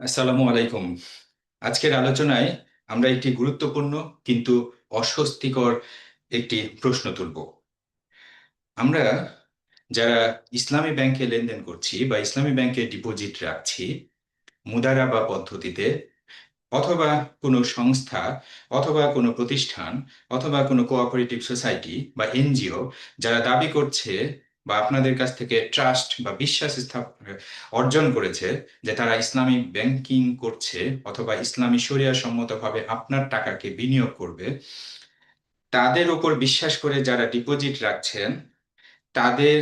আসসালামু আলাইকুম। আজকের আলোচনায় আমরা একটি গুরুত্বপূর্ণ কিন্তু অস্বস্তিকর একটি প্রশ্ন তুলব। আমরা যারা ইসলামী ব্যাংকে লেনদেন করছি বা ইসলামী ব্যাংকে ডিপোজিট রাখছি মুদারাবা পদ্ধতিতে, অথবা কোনো সংস্থা অথবা কোনো প্রতিষ্ঠান অথবা কোনো কোঅপারেটিভ সোসাইটি বা এনজিও যারা দাবি করছে বা আপনাদের কাছ থেকে ট্রাস্ট বা বিশ্বাস অর্জন করেছে যে তারা ইসলামী ব্যাংকিং করছে অথবা ইসলামী শরিয়া সম্মতভাবে আপনার টাকাকে বিনিয়োগ করবে, তাদের উপর বিশ্বাস করে যারা ডিপোজিট রাখছেন তাদের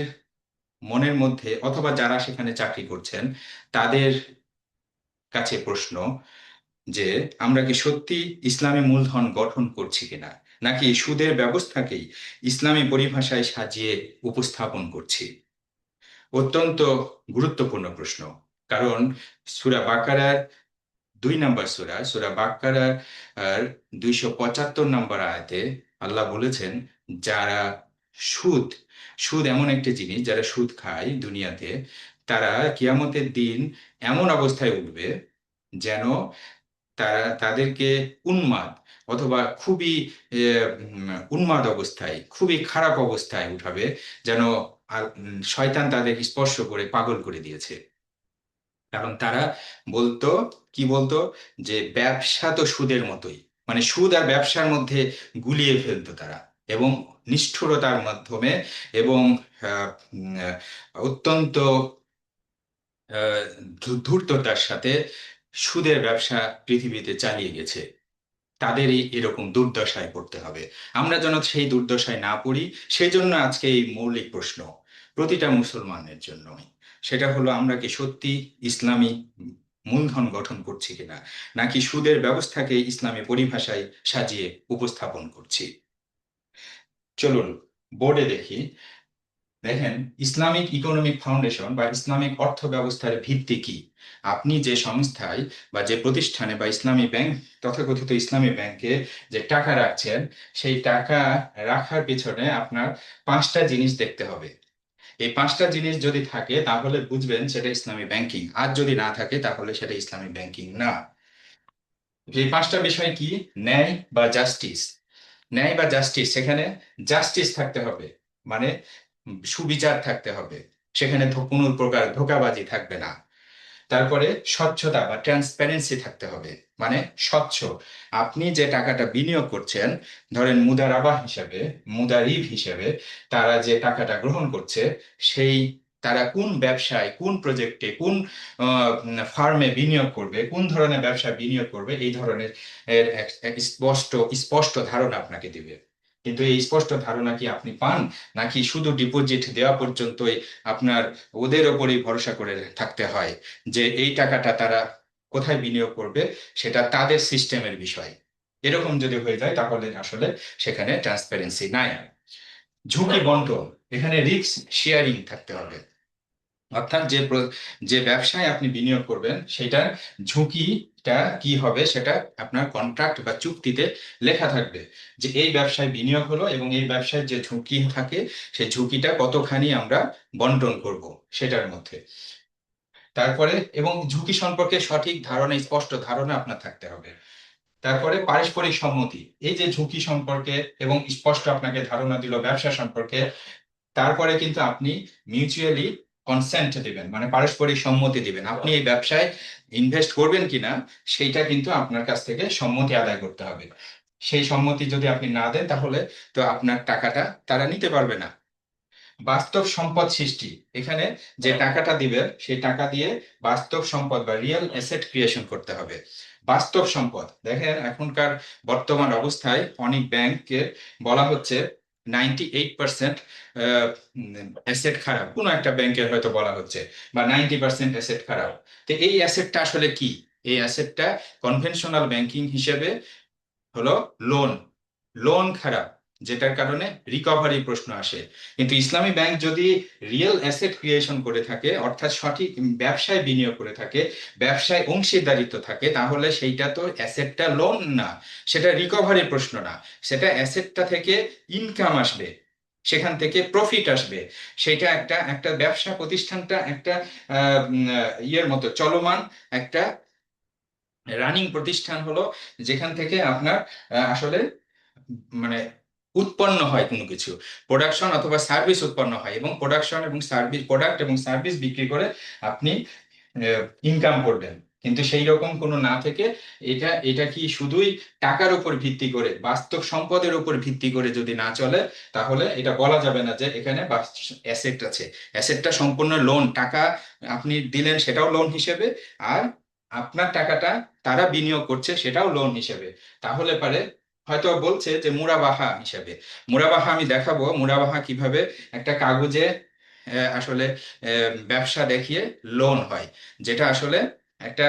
মনের মধ্যে অথবা যারা সেখানে চাকরি করছেন তাদের কাছে প্রশ্ন যে আমরা কি সত্যি ইসলামী মূলধন গঠন করছি কিনা, নাকি সুদের ব্যবস্থাকেই ইসলামী পরিভাষায় সাজিয়ে উপস্থাপন করছি। অত্যন্ত গুরুত্বপূর্ণ প্রশ্ন। কারণ সূরা বাকারার 2 নম্বর সূরা সূরা বাকারার 275 নম্বর আয়াতে আল্লাহ বলেছেন, যারা সুদ সুদ এমন একটি জিনিস, যারা সুদ খায় দুনিয়াতে, তারা কিয়ামতের দিন এমন অবস্থায় উঠবে যেন তারা তাদেরকে উন্মাদ অথবা খুবই উন্মাদ অবস্থায়, খুবই খারাপ অবস্থায় উঠাবে, যেন শয়তান তাদের স্পর্শ করে পাগল করে দিয়েছে। কারণ তারা বলতো, কি বলতো, যে ব্যবসা তো সুদের মতোই, মানে সুদ আর ব্যবসার মধ্যে গুলিয়ে ফেলতো তারা, এবং নিষ্ঠুরতার মাধ্যমে এবং আহ, উম, অত্যন্ত আহ, ধূর্ততার সাথে সুদের ব্যবসা পৃথিবীতে চালিয়ে গেছে। তাদেরই এরকম দুর্দশায় পড়তে হবে। আমরা যেন সেই দুর্দশায় না পড়ি, সেই জন্য আজকে এই মৌলিক প্রশ্ন প্রতিটা মুসলমানের জন্য। সেটা হলো, আমরা কি সত্যি ইসলামী মূলধন গঠন করছি কিনা, নাকি সুদের ব্যবস্থাকে ইসলামী পরিভাষায় সাজিয়ে উপস্থাপন করছি। চলুন বোর্ডে দেখি। দেখেন, ইসলামিক ইকোনমিক ফাউন্ডেশন বা ইসলামিক অর্থ ব্যবস্থার ভিত্তি কি। আপনি যে সংস্থায় বা যে প্রতিষ্ঠানে বা ইসলামী ব্যাংক, তথাকথিত ইসলামী ব্যাংকে যে টাকা রাখছেন, সেই টাকা রাখার পিছনে আপনার 5টা জিনিস দেখতে হবে। এই 5টা জিনিস যদি থাকে তাহলে বুঝবেন সেটা ইসলামী ব্যাংকিং, আর যদি না থাকে তাহলে সেটা ইসলামী ব্যাংকিং না। এই 5টা বিষয় কি? ন্যায় বা জাস্টিস। ন্যায় বা জাস্টিস, সেখানে জাস্টিস থাকতে হবে, মানে সুবিচার থাকতে হবে, সেখানে কোনো প্রকার ধোঁকাবাজি থাকবে না। তারপরে স্বচ্ছতা বা ট্রান্সপারেন্সি থাকতে হবে, মানে স্বচ্ছ। আপনি যে টাকাটা বিনিয়োগ করছেন, ধরেন মুদারাবা হিসেবে, মুদারিব হিসেবে, তারা যে টাকাটা গ্রহণ করছে, সেই তারা কোন ব্যবসায়, কোন প্রজেক্টে, কোন ফার্মে বিনিয়োগ করবে, কোন ধরনের ব্যবসায় বিনিয়োগ করবে, এই ধরনের এক স্পষ্ট স্পষ্ট ধারণা আপনাকে দিবে। কিন্তু এই স্পষ্ট ধারণা কি আপনি পান, নাকি শুধু ডিপোজিট দেওয়া পর্যন্তই আপনার ওদের ওপরই ভরসা করে থাকতে হয় যে এই টাকাটা তারা কোথায় বিনিয়োগ করবে সেটা তাদের সিস্টেমের বিষয়? এরকম যদি হয়ে যায় তাহলে আসলে সেখানে ট্রান্সপারেন্সি নাই। ঝুঁকি বন্টন, এখানে রিস্ক শেয়ারিং থাকতে হবে। অর্থাৎ যে ব্যবসায় আপনি বিনিয়োগ করবেন সেটার ঝুঁকিটা কি হবে সেটা আপনার কন্ট্রাক্ট বা চুক্তিতে লেখা থাকবে, যে এই ব্যবসায় বিনিয়োগ হলো এবং এই ব্যবসায় যে ঝুঁকি থাকে সেই ঝুঁকিটা কতখানি আমরা বন্টন করব সেটার মধ্যে। তারপরে এবং ঝুঁকি সম্পর্কে সঠিক ধারণা, স্পষ্ট ধারণা আপনার থাকতে হবে। তারপরে পারস্পরিক সম্মতি, এই যে ঝুঁকি সম্পর্কে এবং স্পষ্ট আপনাকে ধারণা দিল ব্যবসা সম্পর্কে, তারপরে কিন্তু আপনি মিউচুয়ালি কনসেন্ট দিবেন, মানে পারস্পরিক সম্মতি দিবেন, আপনি এই ব্যবসায় ইনভেস্ট করবেন কিনা সেইটা কিন্তু আপনার কাছ থেকে সম্মতি আদায় করতে হবে। সেই সম্মতি যদি আপনি না দেন তাহলে তো আপনার টাকাটা তারা নিতে পারবে না। বাস্তব সম্পদ সৃষ্টি, এখানে যে টাকাটা দিবেন সেই টাকা দিয়ে বাস্তব সম্পদ বা রিয়েল অ্যাসেট ক্রিয়েশন করতে হবে। বাস্তব সম্পদ, দেখেন এখনকার বর্তমান অবস্থায় অনেক ব্যাংকে বলা হচ্ছে 98% অ্যাসেট খারাপ, কোনো একটা ব্যাংকের হয়তো বলা হচ্ছে, বা 90% অ্যাসেট খারাপ। তো এই অ্যাসেটটা আসলে কি? এই অ্যাসেটটা কনভেনশনাল ব্যাংকিং হিসেবে হলো লোন। লোন খারাপ, যেটার কারণে রিকভারি প্রশ্ন আসে। কিন্তু ইসলামী ব্যাংক যদি রিয়েল অ্যাসেট ক্রিয়েশন করে থাকে, অর্থাৎ সঠিক ব্যবসায় বিনিয়োগ করে থাকে, ব্যবসায় অংশীদারিত্ব থাকে, তাহলে সেইটা তো অ্যাসেটটা লোন না, সেটা রিকভারির প্রশ্ন না, সেটা অ্যাসেটটা থেকে ইনকাম আসবে, সেখান থেকে প্রফিট আসবে। সেটা একটা একটা ব্যবসা প্রতিষ্ঠানটা একটা ইয়ের মতো চলমান একটা রানিং প্রতিষ্ঠান হলো যেখান থেকে আপনার আসলে মানে উৎপন্ন হয় কোনো কিছু, প্রোডাকশন অথবা সার্ভিস উৎপন্ন হয়, এবং প্রোডাকশন এবং সার্ভিস, প্রোডাক্ট এবং সার্ভিস বিক্রি করে আপনি ইনকাম করবেন। কিন্তু সেই রকম কোনো না থেকে এটা এটা কি শুধুই টাকার উপর ভিত্তি করে, বাস্তব সম্পদের উপর ভিত্তি করে যদি না চলে, তাহলে এটা বলা যাবে না যে এখানে অ্যাসেট আছে। অ্যাসেটটা সম্পূর্ণ লোন, টাকা আপনি দিলেন সেটাও লোন হিসেবে, আর আপনার টাকাটা তারা বিনিয়োগ করছে সেটাও লোন হিসেবে। তাহলে পারে হয়তো বলছে যে মুরাবাহা হিসেবে। মুরাবাহা আমি দেখাবো, মুরাবাহা কিভাবে একটা কাগজে আসলে ব্যবসা দেখিয়ে লোন হয়, যেটা আসলে একটা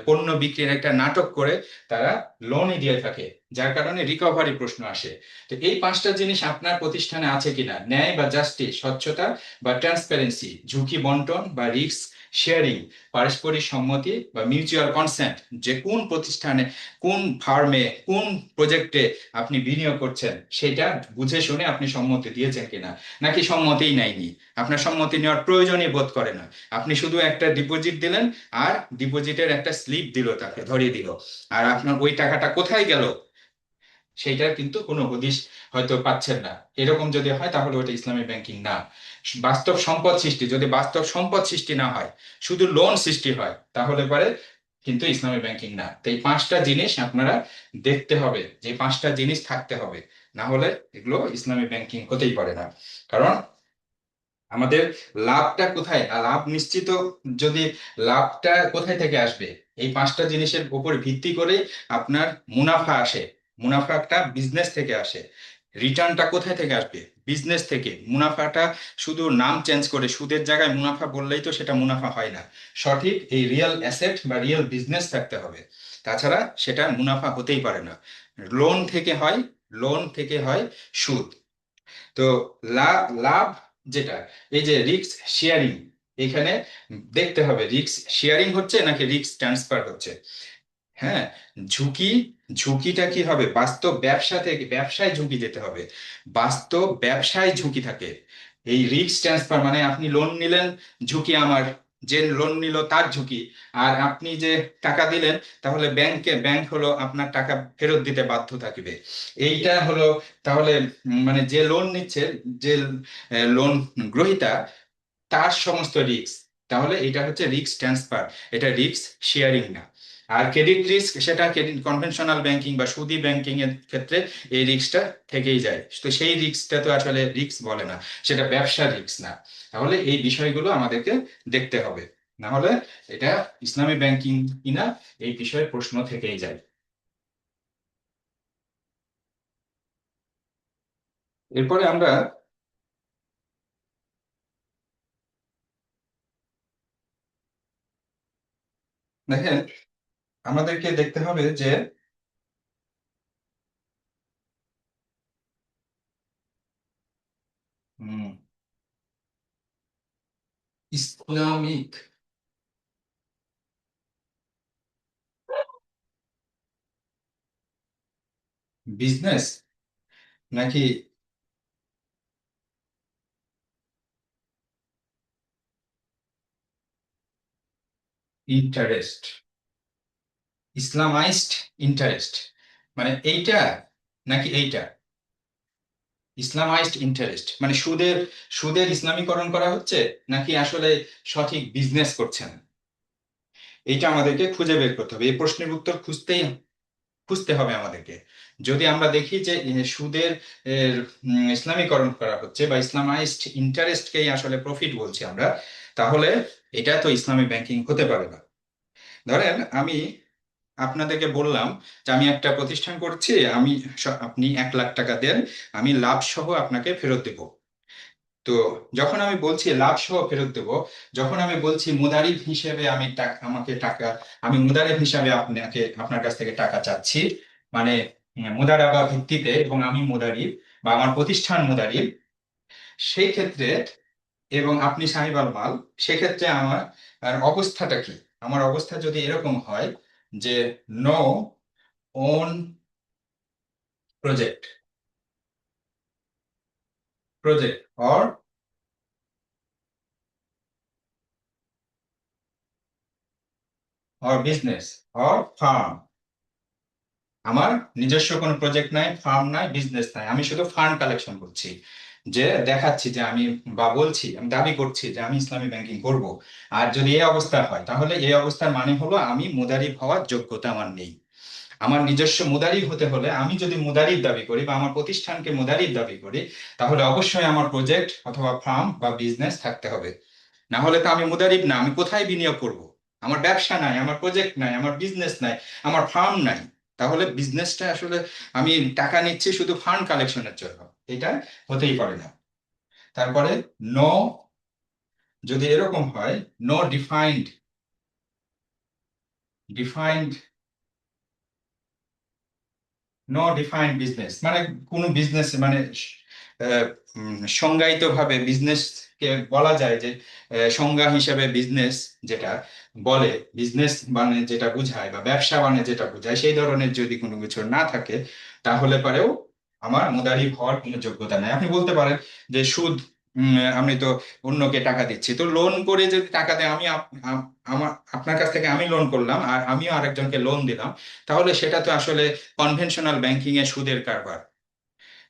পণ্য বিক্রির একটা নাটক করে তারা লোনই দিয়ে থাকে, যার কারণে রিকভারি প্রশ্ন আসে। তো এই পাঁচটা জিনিস আপনার প্রতিষ্ঠানে আছে কিনা: ন্যায় বা জাস্টিস, স্বচ্ছতা বা ট্রান্সপারেন্সি, ঝুঁকি বন্টন বা রিস্ক শেয়ারিং, পারস্পরিক সম্মতি বা মিউচুয়াল কনসেন্ট। যে কোন প্রতিষ্ঠানে, কোন ফার্মে, কোন প্রজেক্টে আপনি বিনিয়োগ করছেন সেটা বুঝে শুনে আপনি সম্মতি দিয়েছেন কিনা, নাকি সম্মতিই নেয়নি, আপনার সম্মতি নেওয়ার প্রয়োজনই বোধ করে না, আপনি শুধু একটা ডিপোজিট দিলেন আর ডিপোজিটের একটা স্লিপ দিল, তাকে ধরিয়ে দিল, আর আপনার ওই টাকাটা কোথায় গেল সেইটার কিন্তু কোনো হদিশ হয়তো পাচ্ছেন না। এরকম যদি হয় তাহলে ওটা ইসলামী ব্যাংকিং না। বাস্তব সম্পদ সৃষ্টি, যদি বাস্তব সম্পদ সৃষ্টি না হয়, শুধু লোন সৃষ্টি হয়, তাহলে পরে কিন্তু ইসলামী ব্যাংকিং না। তো এই পাঁচটা জিনিস আপনারা দেখতে হবে, যে পাঁচটা জিনিস থাকতে হবে, না হলে এগুলো ইসলামী ব্যাংকিং হতেই পারে না। কারণ আমাদের লাভটা কোথায়, লাভ নিশ্চিত, যদি লাভটা কোথায় থেকে আসবে, এই পাঁচটা জিনিসের উপর ভিত্তি করে আপনার মুনাফা আসে। মুনাফাটা বিজনেস থেকে আসে। রিটার্নটা কোথায় থেকে আসবে? বিজনেস থেকে। মুনাফাটা শুধু নাম চেঞ্জ করে সুদের জায়গায় মুনাফা বললেই তো সেটা মুনাফা হয় না। সঠিক এই রিয়েল অ্যাসেট বা রিয়েল বিজনেস থাকতে হবে, তাছাড়া সেটা মুনাফা হতেই পারে না। লোন থেকে হয়, লোন থেকে হয় সুদ। তো লাভ, লাভ যেটা, এই যে রিস্ক শেয়ারিং, এখানে দেখতে হবে রিস্ক শেয়ারিং হচ্ছে নাকি রিস্ক ট্রান্সফার হচ্ছে। হ্যাঁ, ঝুঁকি, ঝুঁকিটা কি হবে? বাস্তব ব্যবসা থেকে ব্যবসায় ঝুঁকি যেতে হবে, বাস্তব ব্যবসায় ঝুঁকি থাকে। এই রিস্ক ট্রান্সফার মানে আপনি লোন নিলেন, ঝুঁকি আমার, যে লোন নিল তার ঝুঁকি, আর আপনি যে টাকা দিলেন, তাহলে ব্যাংকে, ব্যাংক হলো আপনার টাকা ফেরত দিতে বাধ্য থাকবে। এইটা হলো তাহলে মানে যে লোন নিচ্ছে, যে লোন গ্রহীতা, তার সমস্ত রিস্ক। তাহলে এটা হচ্ছে রিস্ক ট্রান্সফার, এটা রিস্ক শেয়ারিং না। আর ক্রেডিট রিস্ক, সেটা ক্রেডিট কনভেনশনাল ব্যাংকিং বা সুদি ব্যাংকিং এর ক্ষেত্রে এই রিস্কটা থেকেই যায়, তো সেই রিস্কটা তো আসলে রিস্ক বলে না, সেটা ব্যবসার রিস্ক না। তাহলে এই বিষয়গুলো আমাদেরকে দেখতে হবে, না হলে এটা ইসলামী ব্যাংকিং কিনা এই বিষয়ে প্রশ্ন থেকেই যায়। এরপরে আমরা দেখেন, আমাদেরকে দেখতে হবে যে উম, ইসলামিক বিজনেস নাকি ইন্টারেস্ট, ইসলামাইজড ইন্টারেস্ট, মানে এইটা নাকি এইটা? ইসলামাইজড ইন্টারেস্ট মানে সুদের, সুদের ইসলামীকরণ করা হচ্ছে, নাকি আসলে সঠিক বিজনেস করছেন? এইটা আমাদেরকে খুঁজে বের করতে হবে, এই প্রশ্নের উত্তর খুঁজতে হবে আমাদেরকে। যদি আমরা দেখি যে সুদের এর, ইসলামীকরণ করা হচ্ছে বা ইসলামাইজড ইন্টারেস্টকেই আসলে প্রফিট বলছি আমরা, তাহলে এটা তো ইসলামী ব্যাংকিং হতে পারে না। ধরেন আমি আপনাদেরকে বললাম যে আমি একটা প্রতিষ্ঠান করছি, আমি আপনি 1 লাখ টাকা দেন, আমি লাভ সহ আপনাকে ফেরত দেব। তো যখন আমি বলছি লাভ সহ ফেরত দেব, যখন আমি বলছি মুদারিব হিসেবে আমি টাকা, আমাকে টাকা, আমি মুদারিব হিসাবে আপনাকে, আপনার কাছ থেকে টাকা চাচ্ছি, মানে মুদারাবা ভিত্তিতে, এবং আমি মুদারিব বা আমার প্রতিষ্ঠান মুদারিব, সেই ক্ষেত্রে, এবং আপনি সাহেব আল মাল, সেক্ষেত্রে আমার আর অবস্থাটা কি? আমার অবস্থা যদি এরকম হয় যে no own project, project or or business or firm. আমার নিজস্ব কোনো প্রজেক্ট নাই, ফার্ম নাই, বিজনেস নাই, আমি শুধু ফান্ড কালেকশন করছি, যে দেখাচ্ছি যে আমি, বা বলছি, আমি দাবি করছি যে আমি ইসলামী ব্যাংকিং করব। আর যদি এই অবস্থা হয়, তাহলে এই অবস্থার মানে হলো আমি মুদারিব হওয়ার যোগ্যতা আমার নেই। আমার নিজস্ব মুদারিব হতে হলে, আমি যদি মুদারিব দাবি করি বা আমার প্রতিষ্ঠানকে মুদারিব দাবি করি, তাহলে অবশ্যই আমার প্রজেক্ট অথবা ফার্ম বা বিজনেস থাকতে হবে। না হলে তো আমি মুদারিব না, আমি কোথায় বিনিয়োগ করব? আমার ব্যবসা নাই, আমার প্রজেক্ট নাই, আমার বিজনেস নাই, আমার ফার্ম নাই। তাহলে বিজনেসটা আসলে, আমি টাকা নিচ্ছি শুধু ফান্ড কালেকশনের জন্য, এটা হতেই পারে না। তারপরে নো, যদি এরকম হয়, no defined, defined no defined business, মানে কোনো বিজনেস মানে সংজ্ঞায়িত ভাবে বিজনেস কে বলা যায় যে, সংজ্ঞা হিসেবে বিজনেস যেটা বলে, বিজনেস মানে যেটা বোঝায় বা ব্যবসা মানে যেটা বোঝায়, সেই ধরনের যদি কোনো কিছু না থাকে, তাহলে পরেও আমার মুদারিব হওয়ার কোনো যোগ্যতা নাই। আপনি বলতে পারেন যে সুদ, আমি তো অন্যকে টাকা দিচ্ছি, তো লোন করে যদি টাকা দেয়, আমি আমার আপনার কাছ থেকে আমি লোন করলাম আর আমিও আরেকজনকে লোন দিলাম, তাহলে সেটা তো আসলে কনভেনশনাল ব্যাংকিং এ সুদের কারবার।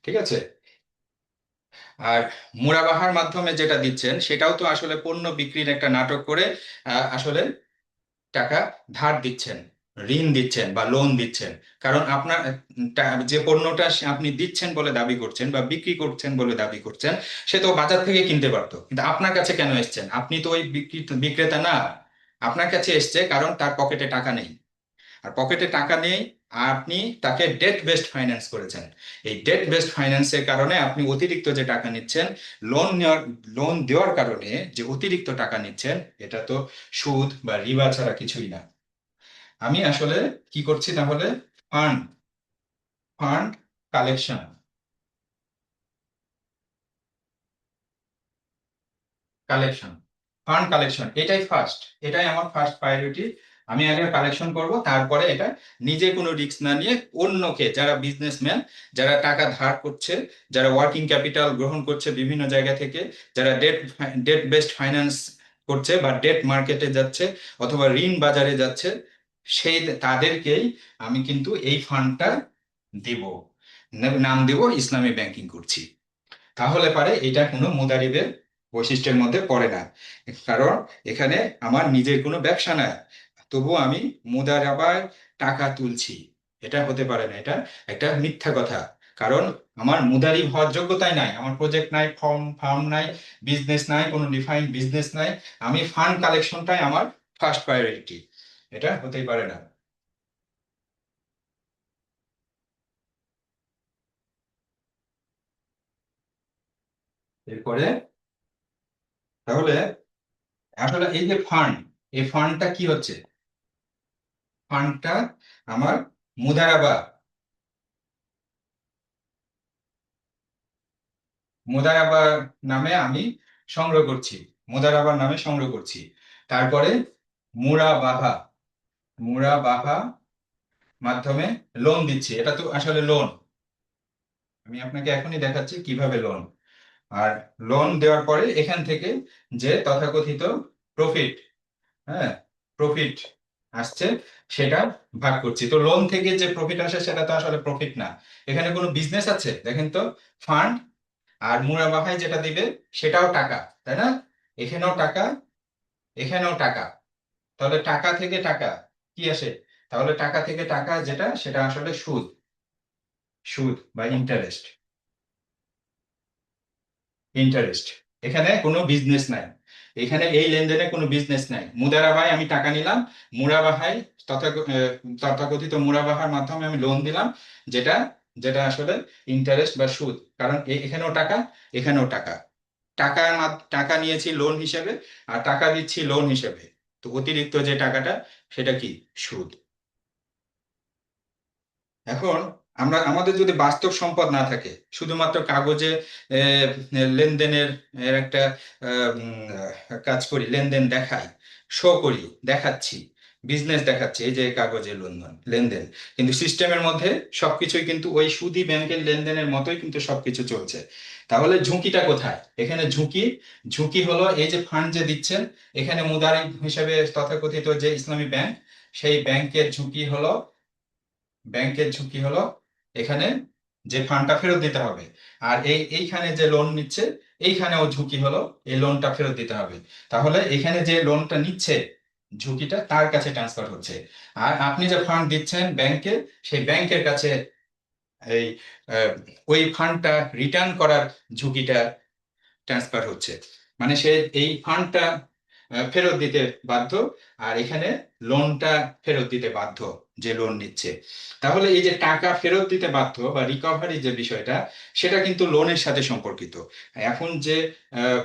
ঠিক আছে। আর মুনাবাহার মাধ্যমে যেটা দিচ্ছেন, সেটাও তো আসলে পণ্য বিক্রির একটা নাটক করে আসলে টাকা ধার দিচ্ছেন, ঋণ দিচ্ছেন বা লোন দিচ্ছেন। কারণ আপনার যে পণ্যটা আপনি দিচ্ছেন বলে দাবি করছেন বা বিক্রি করছেন বলে দাবি করছেন, সে তো বাজার থেকে কিনতে পারতো, কিন্তু আপনার কাছে কেন এসছেন? আপনি তো ওই বিক্রেতা না। আপনার কাছে এসছে কারণ তার পকেটে টাকা নেই। আর পকেটে টাকা নেই, আপনি তাকে ডেট বেসড ফাইন্যান্স করেছেন। এই ডেট বেসড ফাইন্যান্সের কারণে আপনি অতিরিক্ত যে টাকা নিচ্ছেন, লোন দেওয়ার কারণে যে অতিরিক্ত টাকা নিচ্ছেন, এটা তো সুদ বা রিবা ছাড়া কিছুই না। আমি আসলে কি করছি তাহলে? Fund, fund collection, collection, fund collection, এটাই ফার্স্ট, এটাই আমার ফার্স্ট প্রায়োরিটি। আমি আগে কালেকশন করব, তারপরে এটা নিজে কোনো রিস্ক না নিয়ে অন্যকে, যারা বিজনেসম্যান, যারা টাকা ধার করছে, যারা ওয়ার্কিং ক্যাপিটাল গ্রহণ করছে বিভিন্ন জায়গা থেকে, যারা ডেট বেসড ফাইন্যান্স করছে বা ডেট মার্কেটে যাচ্ছে অথবা ঋণ বাজারে যাচ্ছে, সেই তাদেরকেই আমি কিন্তু এই ফান্ডটা দিব, নাম দিব ইসলামী ব্যাংকিং করছি। তাহলে পারে এটা কোনো মুদারিবের বৈশিষ্ট্যের মধ্যে পড়ে না। কারণ এখানে আমার নিজের কোনো ব্যবসা না, তবু আমি মুদারাবায় টাকা তুলছি, এটা হতে পারে না, এটা একটা মিথ্যা কথা। কারণ আমার মুদারিব হওয়ার যোগ্যতাই নাই, আমার প্রজেক্ট নাই, ফার্ম নাই, বিজনেস নাই, কোনো ডিফাইন্ড বিজনেস নাই, আমি ফান্ড কালেকশনটাই আমার ফার্স্ট প্রায়োরিটি, এটা হতেই পারে না। এরপরে তাহলে আসলে এই যে ফান্ড, এই ফান্ডটা কি হচ্ছে? ফান্ডটা আমার মুদারাবা, মুদারাবা নামে আমি সংগ্রহ করছি, মুদারাবার নামে সংগ্রহ করছি। তারপরে মুরাবাহা, মুরাবাহা মাধ্যমে লোন দিচ্ছি, এটা তো আসলে লোন। আমি আপনাকে এখনই দেখাচ্ছি কিভাবে লোন। আর লোন দেওয়ার পরে এখান থেকে যে তথাকথিত প্রফিট, হ্যাঁ, প্রফিট আসছে, সেটা ভাগ করছি। তো লোন থেকে যে প্রফিট আসে সেটা তো আসলে প্রফিট না, এখানে কোনো বিজনেস আছে দেখেন তো? ফান্ড আর মুনাফায় যেটা দিবে সেটাও টাকা, তাই না? এখানেও টাকা, এখানেও টাকা। তাহলে টাকা থেকে টাকা কি আসে? তাহলে টাকা থেকে টাকা যেটা, সেটা আসলে সুদ, সুদ বা ইন্টারেস্ট, ইন্টারেস্ট। এখানে কোনো বিজনেস নাই, এখানে এই লেনদেনে কোনো বিজনেস নাই। মুদারাবায় আমি টাকা নিলাম, মুরাবাহাই তথাকথিত মুরাবাহার মাধ্যমে আমি লোন দিলাম, যেটা, যেটা আসলে ইন্টারেস্ট বা সুদ। কারণ এখানেও টাকা, এখানেও টাকা, টাকা নিয়েছি লোন হিসেবে আর টাকা দিচ্ছি লোন হিসেবে। তো অতিরিক্ত যে টাকাটা, সেটা কি? সুদ। এখন আমাদের যদি বাস্তব সম্পদ না থাকে, শুধুমাত্র কাগজে আহ, লেনদেনের একটা কাজ করি, লেনদেন দেখাই, শো করি, দেখাচ্ছি, বিজনেস দেখাচ্ছি, এই যে কাগজে লেনদেন লেনদেন, কিন্তু সিস্টেমের মধ্যে সবকিছুই কিন্তু ওই সুদী ব্যাংকের লেনদেনের মতোই কিন্তু সবকিছু চলছে। তাহলে ঝুঁকিটা কোথায়? এখানে ঝুঁকি, ঝুঁকি হলো এই যে ফান্ড যে দিচ্ছেন, এখানে মুদারিব হিসেবে তথাকথিত যে ইসলামী ব্যাংক, সেই ব্যাংকের ঝুঁকি হলো এখানে যে ফান্ডটা ফেরত দিতে হবে। আর এইখানে যে লোন নিচ্ছে, এইখানেও ঝুঁকি হলো এই লোনটা ফেরত দিতে হবে। তাহলে এখানে যে লোনটা নিচ্ছে, ঝুঁকিটা তার কাছে ট্রান্সফার হচ্ছে। আর আপনি যে ফান্ড দিচ্ছেন ব্যাংকে, সেই ব্যাংকের কাছে এই আহ, ওই ফান্ডটা রিটার্ন করার ঝুঁকিটা ট্রান্সফার হচ্ছে। মানে সে এই ফান্ডটা ফেরত দিতে বাধ্য, আর এখানে লোনটা ফেরত দিতে বাধ্য যে লোন নিচ্ছে। তাহলে এই যে টাকা ফেরত দিতে বাধ্য বা রিকভারি যে বিষয়টা, সেটা কিন্তু লোনের সাথে সম্পর্কিত। এখন যে আহ,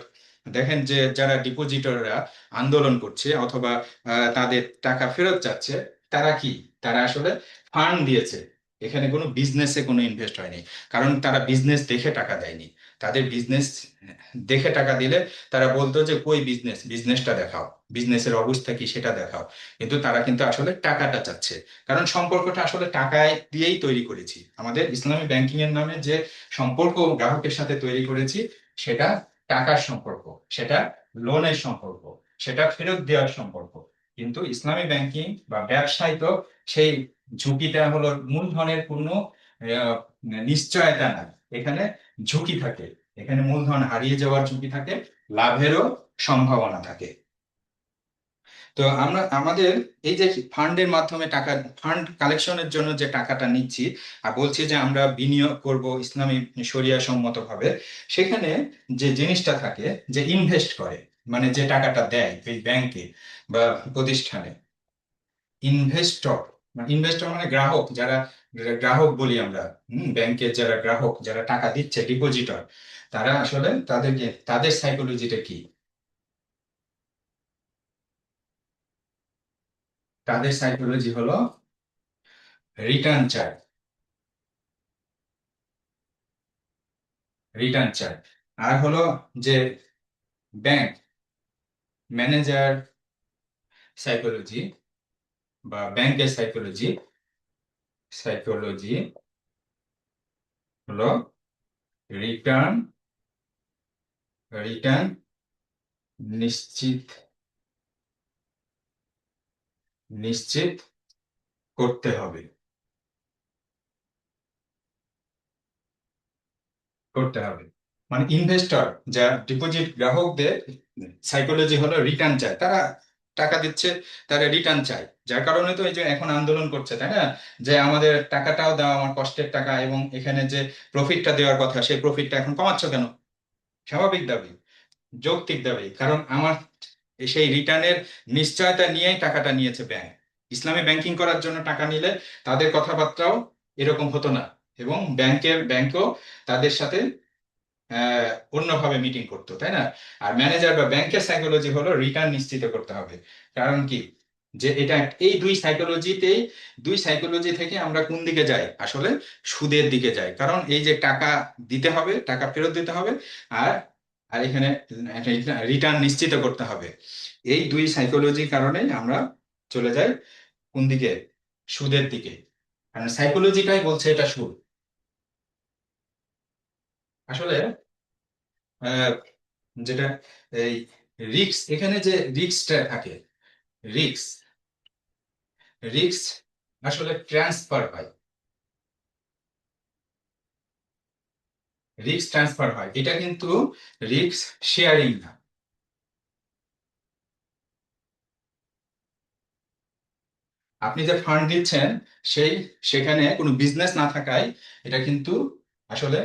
দেখেন যে যারা ডিপোজিটররা আন্দোলন করছে অথবা তাদের টাকা ফেরত চাচ্ছে, তারা কি, তারা আসলে ফান্ড দিয়েছে, এখানে কোনো বিজনেসে কোনো ইনভেস্ট হয়নি। কারণ তারা বিজনেস দেখে টাকা দেয়নি। তাদের বিজনেস দেখে টাকা দিলে তারা বলতো যে কই বিজনেস, বিজনেসটা দেখাও, বিজনেসের অবস্থা কি সেটা দেখাও। কিন্তু তারা কিন্তু আসলে টাকাটা চাচ্ছে। কারণ সম্পর্কটা আসলে টাকায় দিয়েই তৈরি করেছি, আমাদের ইসলামী ব্যাংকিং এর নামে যে সম্পর্ক গ্রাহকের সাথে তৈরি করেছি, সেটা টাকার সম্পর্ক, সেটা লোনের সম্পর্ক, সেটা ফেরত দেওয়ার সম্পর্ক। কিন্তু ইসলামী ব্যাংকিং বা ব্যবসায় তো সেই ঝুঁকিটা হলো মূলধনের কোনো আহ, নিশ্চয়তা না। এখানে ঝুঁকি থাকে, এখানে মূলধন হারিয়ে যাওয়ার ঝুঁকি থাকে, লাভেরও সম্ভাবনা থাকে। তো আমরা আমাদের এই যে ফান্ডের মাধ্যমে টাকা, ফান্ড কালেকশনের জন্য যে টাকাটা নিচ্ছি আর বলছি যে আমরা বিনিয়োগ করব ইসলামী শরিয়া সম্মত ভাবে, সেখানে যে জিনিসটা থাকে, যে ইনভেস্ট করে, মানে যে টাকাটা দেয় এই ব্যাংকে বা প্রতিষ্ঠানে, ইনভেস্টর, মানে ইনভেস্টর মানে গ্রাহক, যারা গ্রাহক বলি আমরা, ব্যাংকের যারা গ্রাহক, যারা টাকা দিচ্ছে, ডিপোজিটর, তারা আসলে তাদের সাইকোলজিটা কি, তাদের সাইকোলজি হলো রিটার্ন চায়, রিটার্ন চায়। আর হলো যে ব্যাংক ম্যানেজার সাইকোলজি বা ব্যাংকের সাইকোলজি, সাইকোলজি হলো রিটার্ন, রিটার্ন নিশ্চিত, নিশ্চিত করতে হবে, করতে হবে। মানে ইনভেস্টর, যা ডিপোজিট গ্রাহকদের সাইকোলজি হলো রিটার্ন চায়, তারা টাকা দিচ্ছে, তারা রিটার্ন চায়। যার কারণে তো এই যে এখন আন্দোলন করছে, তাই না, যে আমাদের টাকাটাও দাও, আমার কষ্টের টাকা, এবং এখানে যে প্রফিটটা দেওয়ার কথা সেই প্রফিটটা এখন কমাচ্ছ কেন। স্বাভাবিক দাবি, যৌক্তিক দাবি, কারণ আমার সেই রিটার্নের নিশ্চয়তা নিয়েই টাকাটা নিয়েছে ব্যাংক। ইসলামী ব্যাংকিং করার জন্য টাকা নিলে তাদের কথাবার্তাও এরকম হতো না, এবং ব্যাংকও তাদের সাথে অন্যভাবে মিটিং করতো, তাই না। আর ম্যানেজার বা ব্যাংকের সাইকোলজি হলো রিটার্ন নিশ্চিত করতে হবে। কারণ কি, যে এটা এই দুই সাইকোলজি থেকে আমরা কোন দিকে যাই, আসলে সুদের দিকে যাই। কারণ এই যে টাকা দিতে হবে, টাকা ফেরত দিতে হবে, আর আর এখানে রিটার্ন নিশ্চিত করতে হবে। এই দুই সাইকোলজির কারণে আমরা চলে যাই কোন দিকে, সুদের দিকে। কারণ সাইকোলজিটাই বলছে এটা সুদ। আসলে আহ, যেটা এই রিক্স, এখানে যে রিক্সটা থাকে, রিক্স, রিক্স আসলে ট্রান্সফার হয়, রিক্স ট্রান্সফার হয়, এটা কিন্তু রিক্স শেয়ারিং না। আপনি যে ফান্ড দিচ্ছেন, সেই সেখানে কোনো বিজনেস না থাকায় এটা কিন্তু আসলে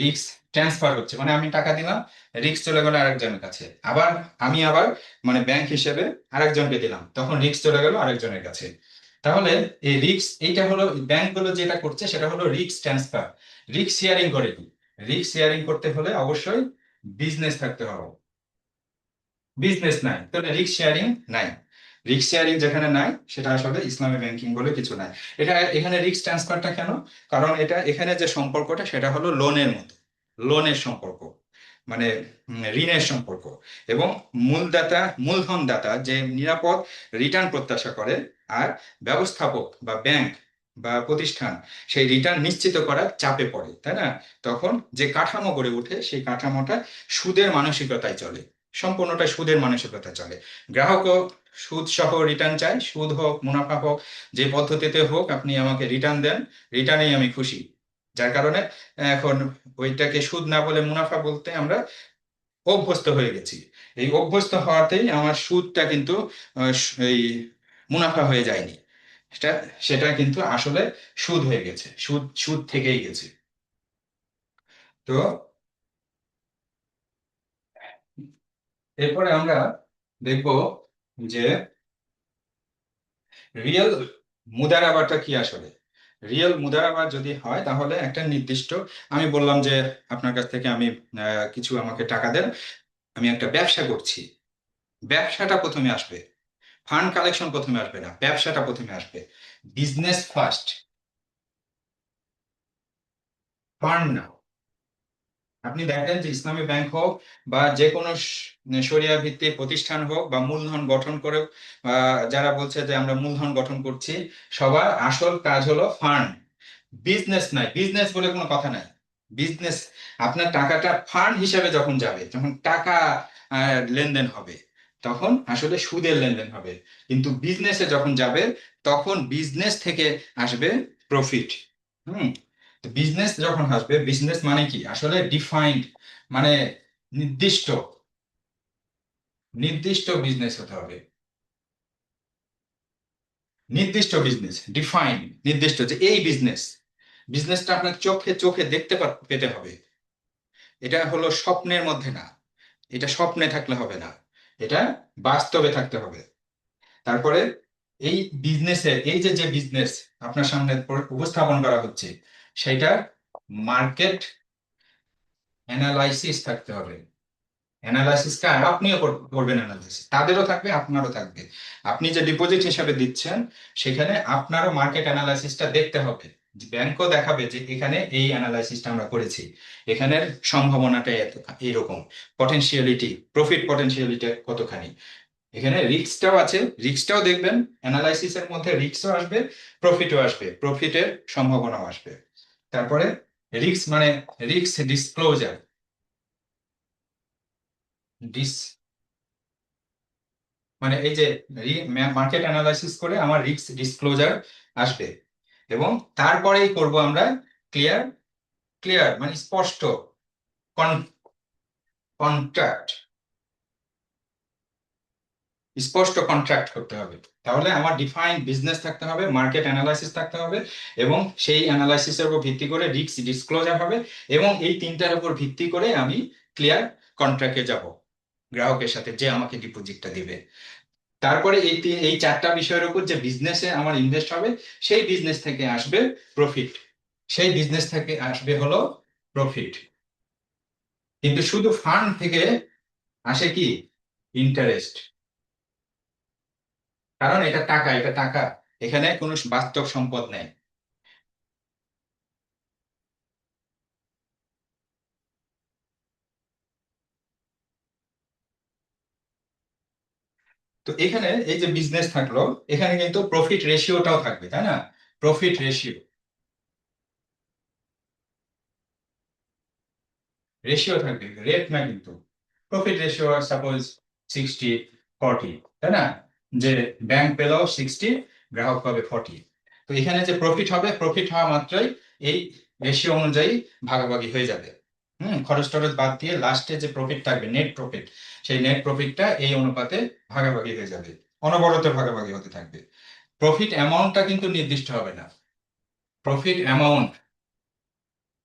রিস্ক ট্রান্সফার হচ্ছে। মানে আমি টাকা দিলাম, রিস্ক চলে গেল আরেকজনের কাছে, আবার আমি আবার মানে ব্যাংক হিসেবে আরেকজনকে দিলাম, তখন রিস্ক চলে গেল আরেকজনের কাছে। তাহলে এই রিস্ক, এইটা হলো ব্যাংকগুলো যেটা করছে সেটা হলো রিস্ক ট্রান্সফার। রিস্ক শেয়ারিং করে কি, রিস্ক শেয়ারিং করতে হলে অবশ্যই বিজনেস থাকতে হবে। বিজনেস নাই তাহলে রিস্ক শেয়ারিং নাই। রিস্ক শেয়ারিং যেখানে নাই, সেটা আসলে ইসলামী ব্যাংকিং বলে কিছু নাই। এটা এখানে রিস্ক ট্রান্সফারটা কেন, কারণ এটা এখানে যে সম্পর্কটা সেটা হলো লোনের মতো, লোনের সম্পর্ক, মানে ঋণের সম্পর্ক। এবং মূলধন দাতা যে নিরাপদ রিটার্ন প্রত্যাশা করে, আর ব্যবস্থাপক বা ব্যাংক বা প্রতিষ্ঠান সেই রিটার্ন নিশ্চিত করার চাপে পড়ে, তাই না। তখন যে কাঠামো গড়ে ওঠে, সেই কাঠামোটা সুদের মানসিকতায় চলে, সম্পূর্ণটা সুদের মানসিকতা চলে। গ্রাহকও সুদ সহ রিটার্ন চায়, সুদ হোক মুনাফা হোক, যে পদ্ধতিতে হোক আপনি আমাকে রিটার্ন দেন, রিটার্নেই আমি খুশি। যার কারণে এখন ওইটাকে সুদ না বলে মুনাফা বলতে আমরা অভ্যস্ত হয়ে গেছি। এই অভ্যস্ত হওয়াতেই আমার সুদটা কিন্তু এই মুনাফা হয়ে যায়নি, সেটা সেটা কিন্তু আসলে সুদ হয়ে গেছে, সুদ সুদ থেকেই গেছে। তো এরপরে আমরা দেখব যে রিয়েল মুদারাবাটা কি আসলে। রিয়েল মুদারাবা যদি হয় তাহলে একটা নির্দিষ্ট, আমি বললাম যে আপনার কাছ থেকে আমি কিছু আমাকে টাকা দেন, আমি একটা ব্যবসা করছি, ব্যবসাটা প্রথমে আসবে, ফান্ড কালেকশন প্রথমে আসবে না, ব্যবসাটা প্রথমে আসবে। বিজনেস ফার্স্ট, ফান্ড না। আপনি দেখেন যে ইসলামী ব্যাংক হোক বা যে কোনো শরিয়া ভিত্তিক প্রতিষ্ঠান হোক বা মূলধন গঠন করে, যারা বলছে যে আমরা মূলধন গঠন করছি, সবার আসল কাজ হলো ফান্ড, বিজনেস নাই, বিজনেস বলে কোনো কথা নাই। বিজনেস, আপনার টাকাটা ফান্ড হিসাবে যখন যাবে, যখন টাকা লেনদেন হবে, তখন আসলে সুদের লেনদেন হবে। কিন্তু বিজনেসে যখন যাবে, তখন বিজনেস থেকে আসবে প্রফিট। হুম। বিজনেস যখন আসবে, বিজনেস মানে কি আসলে ডিফাইন্ড, মানে নির্দিষ্ট, নির্দিষ্ট বিজনেস হতে হবে। নির্দিষ্ট বিজনেস, ডিফাইন্ড, নির্দিষ্ট, যে এই বিজনেস, বিজনেসটা আপনার চোখে চোখে দেখতে পেতে হবে। এটা হলো স্বপ্নের মধ্যে না, এটা স্বপ্নে থাকলে হবে না, এটা বাস্তবে থাকতে হবে। তারপরে এই বিজনেসের, এই যে যে বিজনেস আপনার সামনে উপস্থাপন করা হচ্ছে, সেটা মার্কেট অ্যানালাইসিস থাকতে হবে। অ্যানালাইসিসটা আপনিও করবেন, অ্যানালাইসিস তাদেরও থাকবে আপনারও থাকবে। আপনি যে ডিপোজিট হিসাবে দিচ্ছেন, সেখানে আপনারও মার্কেট অ্যানালাইসিসটা দেখতে হবে। ব্যাংকও দেখাবে যে এখানে এই অ্যানালাইসিসটা আমরা করেছি, এখানের সম্ভাবনাটা এরকম, পটেনশিয়ালিটি, প্রফিট পটেনশিয়ালিটি কতখানি, এখানে রিস্কটাও আছে, রিস্কটাও দেখবেন। অ্যানালাইসিসের মধ্যে রিস্কও আসবে, প্রফিটও আসবে, প্রফিটের সম্ভাবনাও আসবে। তারপরে রিস্ক মানে রিস্ক ডিসক্লোজার, মানে এই যে মার্কেট অ্যানালাইসিস করে আমার রিস্ক ডিসক্লোজার আসবে, এবং তারপরেই করব আমরা ক্লিয়ার, ক্লিয়ার মানে স্পষ্ট কন্ট্রাক্ট, স্পষ্ট কন্ট্রাক্ট করতে হবে। তাহলে আমার ডিফাইন্ড বিজনেস থাকতে হবে, মার্কেট অ্যানালাইসিস থাকতে হবে, এবং সেই অ্যানালাইসিসের উপর ভিত্তি করে রিস্ক ডিসক্লোজার হবে, এবং এই তিনটার উপর ভিত্তি করে আমি ক্লিয়ার কন্ট্রাক্টে যাব গ্রাহকের সাথে, যে আমাকে ডিপোজিটটা দিবে। তারপরে এই চারটা বিষয়ের উপর যে বিজনেসে আমার ইনভেস্ট হবে, সেই বিজনেস থেকে আসবে প্রফিট, সেই বিজনেস থেকে আসবে হলো প্রফিট। কিন্তু শুধু ফান্ড থেকে আসে কি? ইন্টারেস্ট। কারণ এটা টাকা, এটা টাকা, এখানে কোনো বাস্তব সম্পদ নেই। তো এখানে এই যে বিজনেস থাকলো, এখানে কিন্তু প্রফিট রেশিওটাও থাকবে, তাই না? প্রফিট রেশিও, রেশিও থাকবে, রেট না কিন্তু। প্রফিট রেশিও সাপোজ 60-40, তাই না? যে ব্যাংক পেল 60, গ্রাহক পাবে 40। তো এখানে যে প্রফিট হবে, প্রফিট হওয়া মাত্রই এই রেশিও অনুযায়ী ভাগাভাগি হয়ে যাবে। খরচ টরচ বাদ দিয়ে লাস্টে যে প্রফিট থাকবে, নেট প্রফিট, সেই নেট প্রফিটটা এই অনুপাতে ভাগাভাগি হয়ে যাবে, অনবরত ভাগাভাগি হতে থাকবে। প্রফিট অ্যামাউন্টটা কিন্তু নির্দিষ্ট হবে না। প্রফিট অ্যামাউন্ট,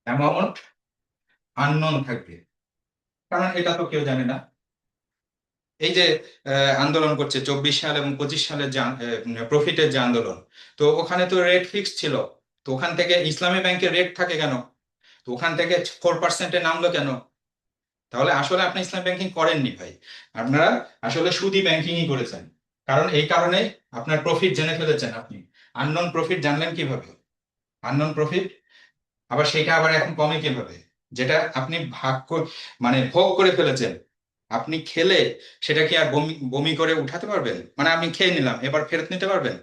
অ্যামাউন্ট আননোন থাকবে, কারণ এটা তো কেউ জানে না। এই যে আন্দোলন করছে 24 সাল এবং 25 সালের যে প্রফিটের যে আন্দোলন, তো ওখানে তো রেট ফিক্স ছিল, তো ওখান থেকে ইসলামী ব্যাংকের রেট থাকে কেন? তো ওখান থেকে 4%-এ নামলো কেন? তাহলে আসলে আপনি ইসলাম ব্যাংকিং করেননি ভাই, আপনারা আসলে সুদী ব্যাংকিংই করেছেন। কারণ এই কারণে আপনার প্রফিট জেনে ফেলেছেন আপনি। আননোন প্রফিট জানলেন কিভাবে? আননোন প্রফিট আবার সেটা আবার এখন কমে কিভাবে? যেটা আপনি মানে ভোগ করে ফেলেছেন, আপনি খেলে সেটা কি আর বমি বমি করে উঠাতে পারবেন? মানে আমি খেয়ে নিলাম, এবার ফেরত নিতে পারবেন?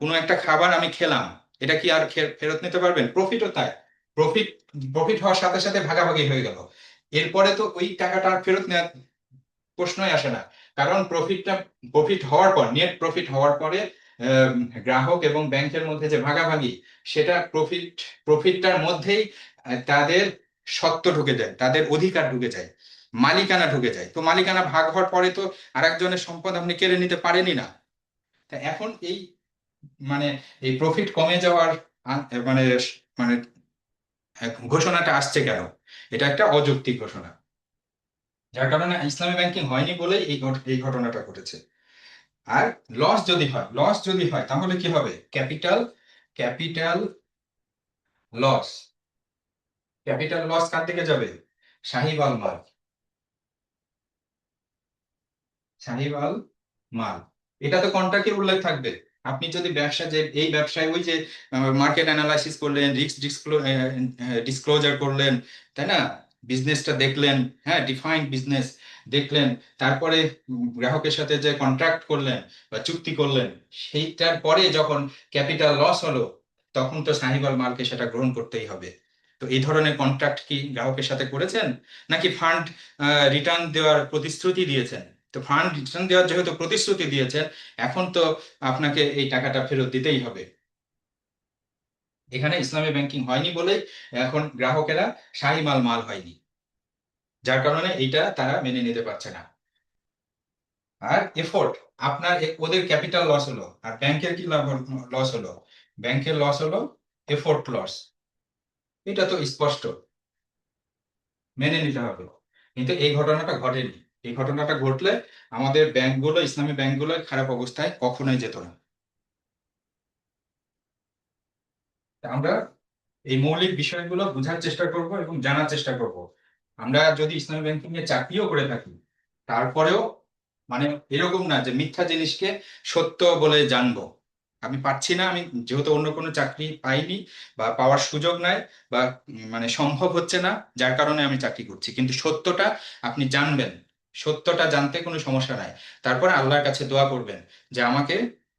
কোনো একটা খাবার আমি খেলাম, এটা কি আর ফেরত নিতে পারবেন? প্রফিটও তাই, প্রফিট, প্রফিট হওয়ার সাথে সাথে ভাগাভাগি হয়ে গেল। এরপরে তো ওই টাকাটা আর ফেরত নেওয়ার প্রশ্নই আসে না। কারণ প্রফিট হওয়ার পর, নেট প্রফিট হওয়ার পরে আহ, গ্রাহক এবং ব্যাংকের মধ্যে যে ভাগাভাগি, সেটা প্রফিটটার মধ্যেই তাদের সত্ত্ব ঢুকে যায়, তাদের অধিকার ঢুকে যায়, মালিকানা ঢুকে যায়। তো মালিকানা ভাগ হওয়ার পরে তো আরেকজনের সম্পদ আপনি কেড়ে নিতে পারেনই না। তা এখন এই মানে এই প্রফিট কমে যাওয়ার মানে মানে ঘোষণাটা আসছে কেন? এটা একটা অযৌক্তিক ঘোষণা, যার কারণে ইসলামী ব্যাংকিং হয়নি বলেই এই ঘটনাটা ঘটেছে। আর লস যদি হয় তাহলে কি হবে? Capital loss. ক্যাপিটাল লস কার দিকে যাবে? সাহিওয়াল মাল। সাহিওয়াল মাল। এটা তো কন্ট্রাক্টে উল্লেখ থাকবে। আপনি যদি ব্যবসা, যে এই ব্যবসায় ওই যে মার্কেট অ্যানালাইসিস করলেন, রিস্ক ডিসক্লোজার করলেন, তাই না, বিজনেসটা দেখলেন, হ্যাঁ, ডিফাইন্ড বিজনেস দেখলেন, তারপরে গ্রাহকের সাথে যে কন্ট্রাক্ট করলেন বা চুক্তি করলেন, সেইটার পরে যখন ক্যাপিটাল লস হলো, তখন তো সাহিওয়াল মালকে সেটা গ্রহণ করতেই হবে। তো এই ধরনের কন্ট্রাক্ট কি গ্রাহকের সাথে করেছেন? নাকি ফান্ড রিটার্ন দেওয়ার প্রতিশ্রুতি দিয়েছেন? তো ফান্ড রিটার্ন দেওয়ার যেহেতু প্রতিশ্রুতি দিয়েছেন, এখন তো আপনাকে এই টাকাটা ফেরত দিতেই হবে। এখানে ইসলামী ব্যাংকিং হয়নি বলেই এখন গ্রাহকেরা শাহিমাল মাল হয়নি, যার কারণে এইটা তারা মেনে নিতে পারছে না। আর এফোর্ট, ওদের ক্যাপিটাল লস হলো, আর ব্যাংকের কি লস হলো? ব্যাংকের লস হলো এফোর্ট লস। এটা তো স্পষ্ট, মেনে নিতে হবে। কিন্তু এই ঘটনাটা ঘটেনি। এই ঘটনাটা ঘটলে আমাদের ব্যাংকগুলো, ইসলামী ব্যাংকগুলো খারাপ অবস্থায় কখনোই যেত না। তা আমরা এই মৌলিক বিষয়গুলো বোঝার চেষ্টা করব এবং জানার চেষ্টা করব। আমরা যদি ইসলামী ব্যাংকিং এ চাকরিও করে থাকি, তারপরেও মানে এরকম না যে মিথ্যা জিনিসকে সত্য বলে জানবো। আমি পাচ্ছি না, আমি যেহেতু অন্য কোনো চাকরি পাইনি বা পাওয়ার সুযোগ নাই, বা মানে সম্ভব হচ্ছে না, যার কারণে আমি চাকরি করছি, কিন্তু সত্যটা আপনি জানবেন। সত্যটা জানতে কোনো সমস্যা নাই। তারপরে আল্লাহর কাছে দোয়া করবেন যে আমাকে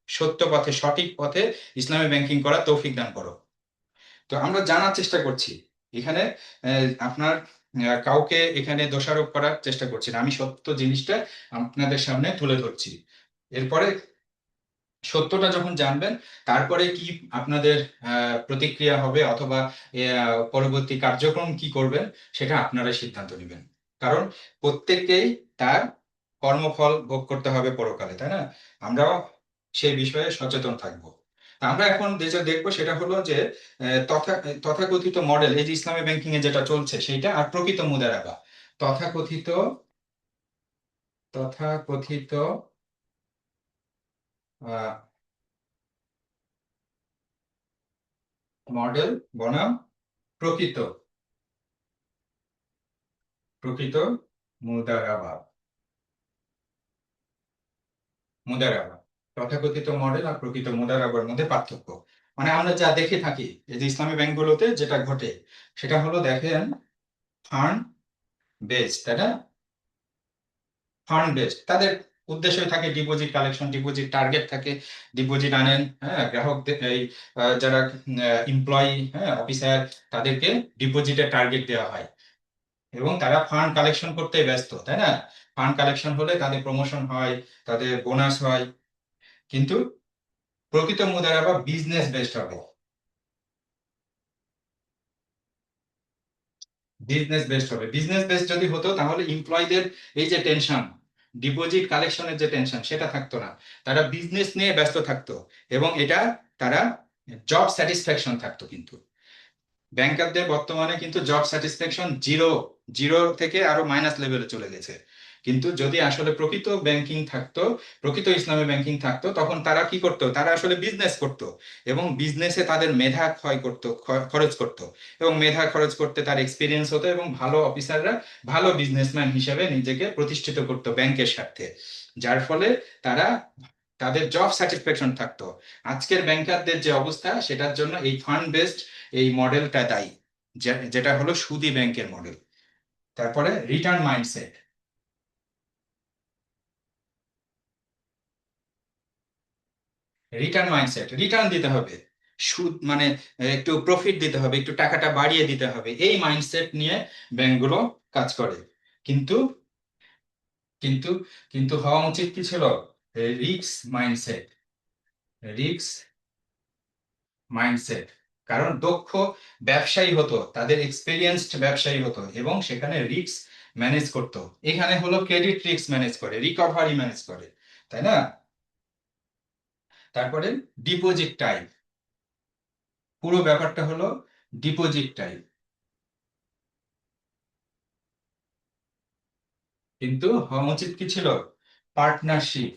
সত্য পথে, সঠিক পথে ইসলামী ব্যাংকিং করার তৌফিক দান করো। তো আমরা জানার চেষ্টা করছি এখানে। আপনার কাউকে এখানে দোষারোপ করার চেষ্টা করছি না, আমি সত্য জিনিসটা আপনাদের সামনে তুলে ধরছি। এরপরে সত্যটা যখন জানবেন, তারপরে কি আপনাদের প্রতিক্রিয়া হবে, অথবা পরবর্তী কার্যক্রম কি করবেন, সেটা আপনারা সিদ্ধান্ত নেবেন। কারণ প্রত্যেককেই তার কর্মফল ভোগ করতে হবে পরকালে, তাই না? আমরাও সেই বিষয়ে সচেতন থাকবো। তা আমরা এখন যেটা দেখবো সেটা হলো যে তথাকথিত মডেল, এই যে ইসলামী ব্যাংকিং এ যেটা চলছে সেইটা, আর প্রকৃত মুদারাবা। তথাকথিত তথাকথিত মডেল বনাম প্রকৃত প্রকৃত মুদারাবা। মুদারাবা, তথাকথিত মডেল আর প্রকৃত মুদারাবার মধ্যে পার্থক্য। মানে আমরা যা দেখে থাকি এই যে ইসলামী ব্যাংকগুলোতে যেটা ঘটে, সেটা হলো দেখেন, ফান্ড বেসড, তাই না? ফান্ড বেসড তাদের উদ্দেশ্যই থাকে ডিপোজিট কালেকশন, ডিপোজিট টার্গেট থাকে, ডিপোজিট আনেন, হ্যাঁ, গ্রাহকদের এই যারা এমপ্লয়ি, হ্যাঁ, অফিসার, তাদেরকে ডিপোজিটের টার্গেট দেওয়া হয় এবং তারা ফান্ড কালেকশন করতে ব্যস্ত, তাই না? ফান্ড কালেকশন হলে তাদের প্রমোশন হয়, তাদের বোনাস হয়। কিন্তু প্রকৃত মুদারাবা বিজনেস বেসড হবে। বিজনেস বেসড যদি হতো তাহলে এমপ্লয়ীদের এই যে টেনশন, ডিপোজিট কালেকশনের যে টেনশন, সেটা থাকতো না। তারা বিজনেস নিয়ে ব্যস্ত থাকতো এবং এটা তারা জব স্যাটিসফ্যাকশন থাকতো। কিন্তু ব্যাংকারদের বর্তমানে কিন্তু জব স্যাটিসফ্যাকশন জিরো, জিরো থেকে আরো মাইনাস লেভেলে চলে গেছে। কিন্তু যদি আসলে প্রকৃত ব্যাংকিং থাকতো, প্রকৃত ইসলামী ব্যাংকিং থাকতো, তখন তারা কি করতো? তারা আসলে বিজনেস করতো এবং বিজনেসে তাদের মেধা ক্ষয় করতো, খরচ করতো, এবং মেধা খরচ করতে তার এক্সপিরিয়েন্স হতো এবং ভালো অফিসাররা ভালো বিজনেসম্যান হিসেবে নিজেকে প্রতিষ্ঠিত করতো ব্যাংকের স্বার্থে, যার ফলে তারা তাদের জব স্যাটিসফ্যাকশন থাকতো। আজকের ব্যাংকারদের যে অবস্থা, সেটার জন্য এই ফান্ড বেসড এই মডেলটা দায়ী, যেটা হলো সুদী ব্যাংকের মডেল। তারপরে রিটার্ন মাইন্ডসেট। রিটার্ন দিতে হবে, সুদ মানে একটু প্রফিট দিতে হবে, একটু টাকাটা বাড়িয়ে দিতে হবে, এই মাইন্ডসেট নিয়ে ব্যাংকগুলো কাজ করে। কিন্তু কিন্তু কিন্তু হওয়া উচিত কি ছিল? রিক্স মাইন্ডসেট। রিক্স মাইন্ডসেট। কারণ দক্ষ ব্যবসায়ী হতো, তাদের এক্সপেরিয়েন্সড ব্যবসায়ী হতো এবং সেখানে রিস্ক ম্যানেজ করতো। এখানে হলো ক্রেডিট রিস্ক ম্যানেজ করে, রিকভারি ম্যানেজ করে, তাই না? তারপরে ডিপোজিট টাইপ, পুরো ব্যাপারটা হলো ডিপোজিট টাইপ। কিন্তু হওয়া উচিত কি ছিল? পার্টনারশিপ।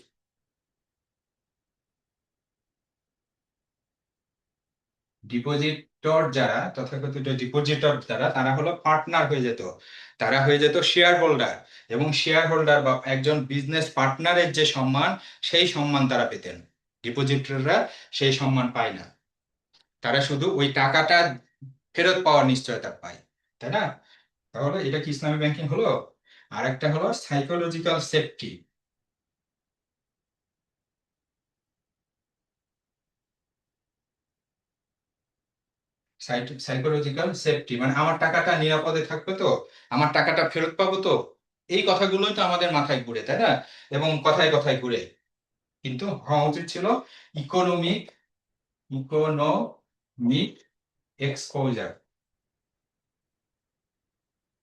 ডিপোজিটর যারা, তথাকথিত ডিপোজিটর যারা, তারা হলো পার্টনার হয়ে যেত, তারা হয়ে যেত শেয়ার হোল্ডার। এবং শেয়ার হোল্ডার বা একজন বিজনেস পার্টনারের যে সম্মান, সেই সম্মান তারা পেতেন। ডিপোজিটররা সেই সম্মান পায় না, তারা শুধু ওই টাকাটা ফেরত পাওয়ার নিশ্চয়তা পায়, তাই না? তাহলে এটা কি ইসলামী ব্যাংকিং হলো? আর একটা হলো সাইকোলজিক্যাল সেফটি। সাইকোলজিক্যাল সেফটি মানে আমার টাকাটা নিরাপদে থাকবে তো, আমার টাকাটা ফেরত পাবো তো, এই কথাগুলোই তো আমাদের মাথায় ঘুরে, তাই না? এবং কথায় কথায় ঘুরে। কিন্তু হওয়া উচিত ছিল ইকোনমিক ইকোনমিক এক্সপোজার।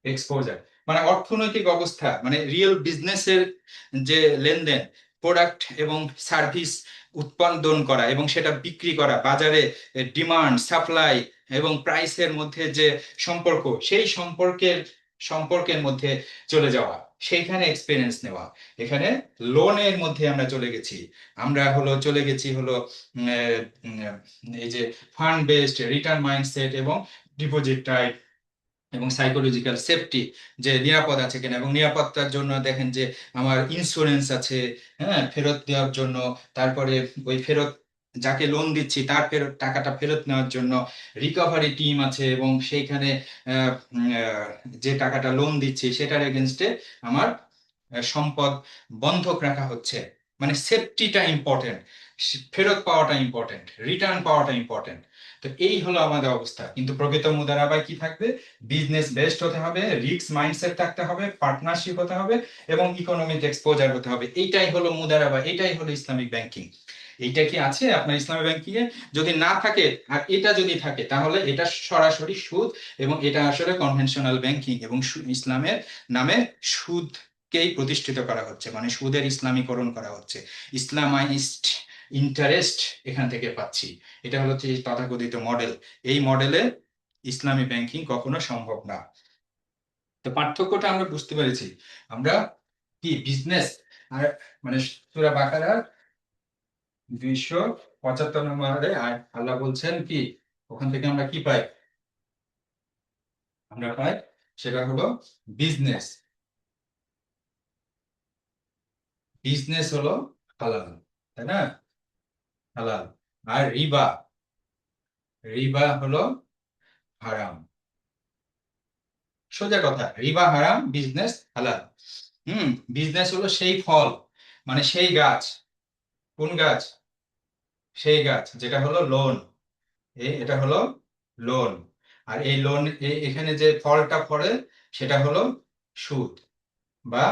এক্সপোজার মানে অর্থনৈতিক অবস্থা, মানে রিয়েল বিজনেসের যে লেনদেন, প্রোডাক্ট এবং সার্ভিস উৎপাদন করা এবং সেটা বিক্রি করা, বাজারে ডিমান্ড সাপ্লাই এবং প্রাইসের মধ্যে যে সম্পর্ক, সেই সম্পর্কের মধ্যে চলে যাওয়া, সেইখানে এক্সপিরিয়েন্স নেওয়া। এখানে লোনের মধ্যে আমরা চলে গেছি, আমরা হলো চলে গেছি হলো এই যে ফান্ড বেসড রিটার্ন মাইন্ডসেট এবং ডিপোজিট টাইপ এবং সাইকোলজিক্যাল সেফটি, যে নিরাপদ আছে কিনা, এবং নিরাপত্তার জন্য দেখেন যে আমার ইন্স্যুরেন্স আছে, হ্যাঁ, ফেরত দেওয়ার জন্য। তারপরে ওই ফেরত, যাকে লোন দিচ্ছি তার ফেরত টাকাটা ফেরত নেওয়ার জন্য রিকভারি টিম আছে, এবং সেইখানে যে টাকাটা লোন দিচ্ছি সেটার এগেনস্টে আমার সম্পদ বন্ধক রাখা হচ্ছে। মানে সেফটিটা ইম্পর্টেন্ট, ফেরত পাওয়াটা ইম্পর্টেন্ট, রিটার্ন পাওয়াটা ইম্পর্টেন্ট। তো এই হলো আমাদের অবস্থা। কিন্তু প্রকৃত মুদারাবায় কি থাকবে? বিজনেস বেসড হতে হবে, রিস্ক মাইন্ডসেট থাকতে হবে, পার্টনারশিপ হতে হবে এবং ইকোনমিক এক্সপোজার হতে হবে। এইটাই হলো মুদারাবা, এটাই হলো ইসলামিক ব্যাংকিং। এইটা কি আছে আপনার ইসলামিক ব্যাংকিং এ? যদি না থাকে, আর এটা যদি থাকে, তাহলে এটা সরাসরি সুদ, এবং এটা আসলে কনভেনশনাল ব্যাংকিং, এবং ইসলামের নামে সুদকেই প্রতিষ্ঠিত করা হচ্ছে, মানে সুদের ইসলামীকরণ করা হচ্ছে, ইসলামাইজড ইন্টারেস্ট এখান থেকে পাচ্ছি। এটা হলো যে তথাকথিত মডেল। এই মডেলে ইসলামী ব্যাংকিং কখনো সম্ভব না। তো পার্থক্যটা আমরা বুঝতে পেরেছি। আমরা কি বিজনেস আর মানে সূরা বাকারার 275 নম্বরে আল্লাহ বলছেন কি, ওখান থেকে আমরা কি পাই? আমরা পাই, সেটা হলো বিজনেস। বিজনেস হলো হালাল, তাই না? হালাল। আর রিবা, রিবা হলো হারাম। সোজা কথা, রিবা হারাম, বিজনেস হালাল। বিজনেস হলো সেই ফল, মানে সেই গাছ। কোন গাছ? সেই গাছ যেটা হলো লোন। এটা হলো লোন। আর এই লোন, এখানে যে ফলটা ফলে সেটা হলো সুদ, বা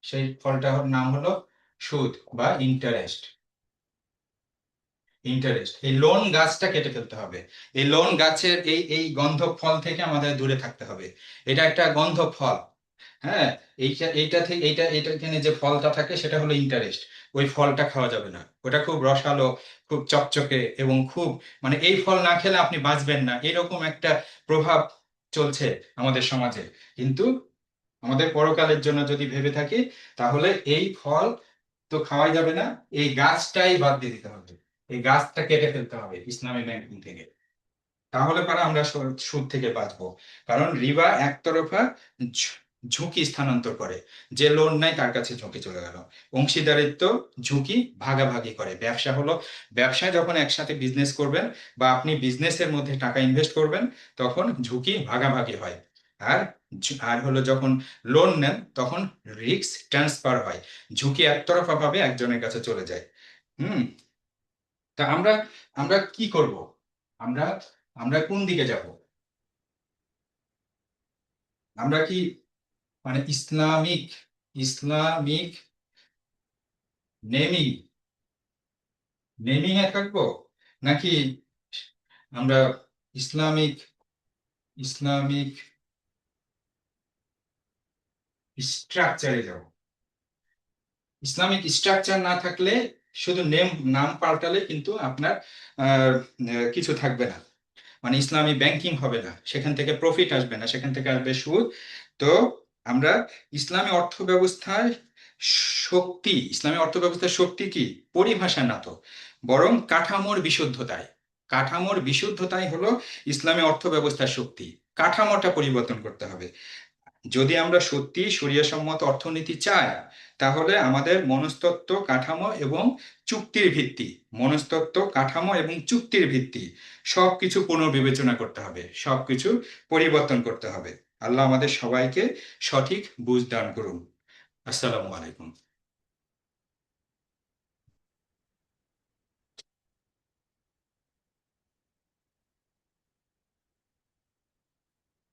সেই ফলটার নাম হলো সুদ বা ইন্টারেস্ট। ইন্টারেস্ট, এই লোন গাছটা কেটে ফেলতে হবে। এই লোন গাছের এই এই গন্ধক ফল থেকে আমাদের দূরে থাকতে হবে। এটা একটা গন্ধক ফল। হ্যাঁ, এইটা থেকে এইটা এখানে যে ফলটা থাকে সেটা হলো ইন্টারেস্ট। ওই ফলটা খাওয়া যাবে না, ওটা খুব রসালো, খুব চকচকে, এবং খুব, মানে এই ফল না খেলে আপনি বাঁচবেন না, এরকম একটা প্রভাব চলছে আমাদের সমাজে। কিন্তু আমাদের পরকালের জন্য যদি ভেবে থাকি, তাহলে এই ফল তো খাওয়াই যাবে না, এই গাছটাই বাদ দিয়ে দিতে হবে, এই গাছটা কেটে ফেলতে হবে ইসলামী ব্যাংকিং থেকে। তাহলে পরে আমরা সুদ থেকে বাঁচবো। কারণ রিবা একতরফা ঝুঁকি স্থানান্তর করে, যে লোন নেয় তার কাছে ঝুঁকি চলে গেল। অংশীদারিত্ব, ঝুঁকি ভাগাভাগি করে। ব্যবসা হলো, ব্যবসায় যখন একসাথে বিজনেস করবেন বা আপনি বিজনেসের মধ্যে টাকা ইনভেস্ট করবেন, তখন ঝুঁকি ভাগাভাগি হয়। আর আর হলো যখন লোন নেন, তখন রিস্ক ট্রান্সফার হয়, ঝুঁকি একতরফা ভাবে একজনের কাছে চলে যায়। হুম। তা আমরা আমরা কি করব? আমরা আমরা কোন দিকে যাব? আমরা কি মানে ইসলামিক, ইসলামিক নেমিং, নেমিং এ থাকবো নাকি আমরা ইসলামিক, ইসলামিক স্ট্রাকচারে যাব? ইসলামিক স্ট্রাকচার না থাকলে শুধু নাম পাল্টালে কিন্তু আপনার আহ, কিছু থাকবে না, মানে ইসলামী ব্যাংকিং হবে না, সেখান থেকে প্রফিট আসবে না, সেখান থেকে আসবে সুদ। তো আমরা ইসলামী অর্থ ব্যবস্থায় শক্তি, ইসলামী অর্থ ব্যবস্থার শক্তি কি পরিভাষা না তো, বরং কাঠামোর বিশুদ্ধতায়, কাঠামোর বিশুদ্ধতাই হলো ইসলামী অর্থ ব্যবস্থার শক্তি। কাঠামোটা পরিবর্তন করতে হবে। যদি আমরা সত্যি শরিয়াসম্মত অর্থনীতি চাই, তাহলে আমাদের মনস্তত্ত্ব কাঠামো এবং চুক্তির ভিত্তি, মনস্তত্ত্ব কাঠামো এবং চুক্তির ভিত্তি সবকিছু পুনর্বিবেচনা করতে হবে, সবকিছু পরিবর্তন করতে হবে। আল্লাহ আমাদের সবাইকে সঠিক বুঝ দান করুন। আসসালামু আলাইকুম।